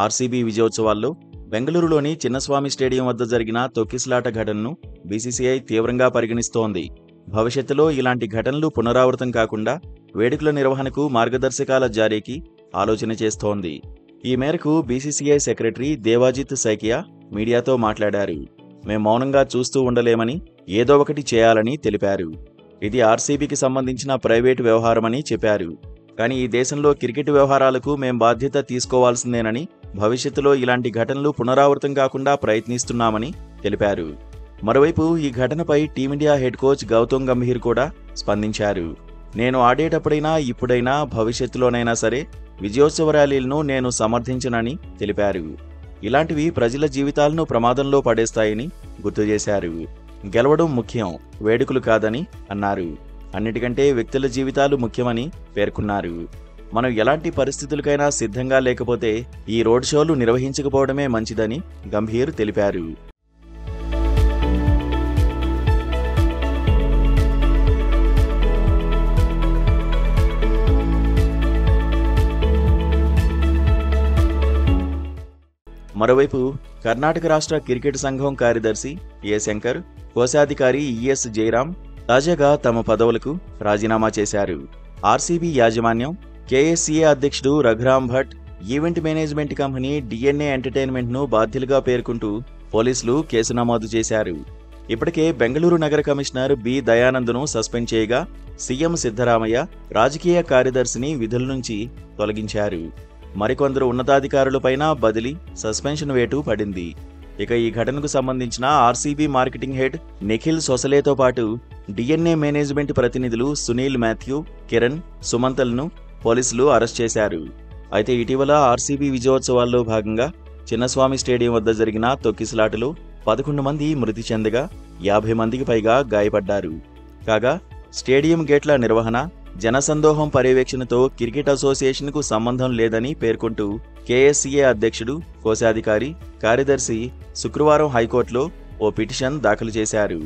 RCB విజయోత్సవాల్లో బెంగళూరులోని Chinnaswamy stadium వద్ద జరిగిన తొక్కిసలాట ఘటనను బీసీసీఐ తీవ్రంగా పరిగణిస్తోంది. భవిష్యత్తులో ఇలాంటి ఘటనలు పునరావృతం కాకుండా వేడుకల నిర్వహణకు మార్గదర్శకాల జారీకి ఆలోచన చేస్తోంది. ఈ మేరకు బీసీసీఐ సెక్రటరీ దేవాజిత్ సైకియా మీడియాతో మాట్లాడారు. మేం మౌనంగా చూస్తూ ఉండలేమని, ఏదో ఒకటి చేయాలని తెలిపారు. ఇది ఆర్సీబీకి సంబంధించిన ప్రైవేటు వ్యవహారమని చెప్పారు. కానీ ఈ దేశంలో క్రికెట్ వ్యవహారాలకు మేం బాధ్యత తీసుకోవాల్సిందేనని, భవిష్యత్తులో ఇలాంటి ఘటనలు పునరావృతం కాకుండా ప్రయత్నిస్తున్నామని తెలిపారు. మరోవైపు ఈ ఘటనపై team India head coach Gautam Gambhir కూడా స్పందించారు. నేను ఆడేటప్పుడైనా, ఇప్పుడైనా, భవిష్యత్తులోనైనా సరే విజయోత్సవ ర్యాలీలను నేను సమర్థించనని తెలిపారు. ఇలాంటివి ప్రజల జీవితాలను ప్రమాదంలో పడేస్తాయని గుర్తు చేశారు. గెలవడం ముఖ్యం, వేడుకలు కాదని అన్నారు. అన్నిటికంటే వ్యక్తుల జీవితాలు ముఖ్యమని పేర్కొన్నారు. మనం ఎలాంటి పరిస్థితులకైనా సిద్ధంగా లేకపోతే ఈ రోడ్ షోలు నిర్వహించకపోవడమే మంచిదని గంభీర్ తెలిపారు. మరోవైపు కర్ణాటక రాష్ట్ర క్రికెట్ సంఘం కార్యదర్శి ఏ శంకర్, కోశాధికారి ఈఎస్ జయరాం తాజాగా తమ పదవులకు రాజీనామా చేశారు. ఆర్సీబీ యాజమాన్యం, కేఎస్సీఏ అధ్యక్షుడు Raghuram Bhat, event management company DNA ఎంటర్టైన్మెంట్ను బాధ్యులుగా పేర్కొంటూ పోలీసులు కేసు నమోదు చేశారు. ఇప్పటికే బెంగళూరు నగర కమిషనర్ బి దయానంద్ను సస్పెండ్ చేయగా సీఎం సిద్ధరామయ్య రాజకీయ కార్యదర్శిని విధుల నుంచి తొలగించారు. మరికొందరు ఉన్నతాధికారులపైన బదిలీ, సస్పెన్షన్ వేటు పడింది. ఇక ఈ ఘటనకు సంబంధించిన ఆర్సీబీ మార్కెటింగ్ హెడ్ నిఖిల్ సొసలేతో పాటు డిఎన్ఏ మేనేజ్మెంట్ ప్రతినిధులు సునీల్ మాథ్యూ, కిరణ్, సుమంతల్ను పోలీసులు అరెస్ట్ చేశారు. అయితే ఇటీవల ఆర్సీబీ విజయోత్సవాల్లో భాగంగా చిన్నస్వామి స్టేడియం వద్ద జరిగిన తొక్కిసలాటలో 11 మంది మృతి చెందగా 50 మందికి పైగా గాయపడ్డారు. కాగా స్టేడియం గేట్ల నిర్వహణ, జనసందోహం పర్యవేక్షణతో క్రికెట్ అసోసియేషన్కు సంబంధం లేదని పేర్కొంటూ కేఎస్సీఏ అధ్యక్షుడు, కోశాధికారి, కార్యదర్శి శుక్రవారం హైకోర్టులో ఓ పిటిషన్ దాఖలు చేశారు.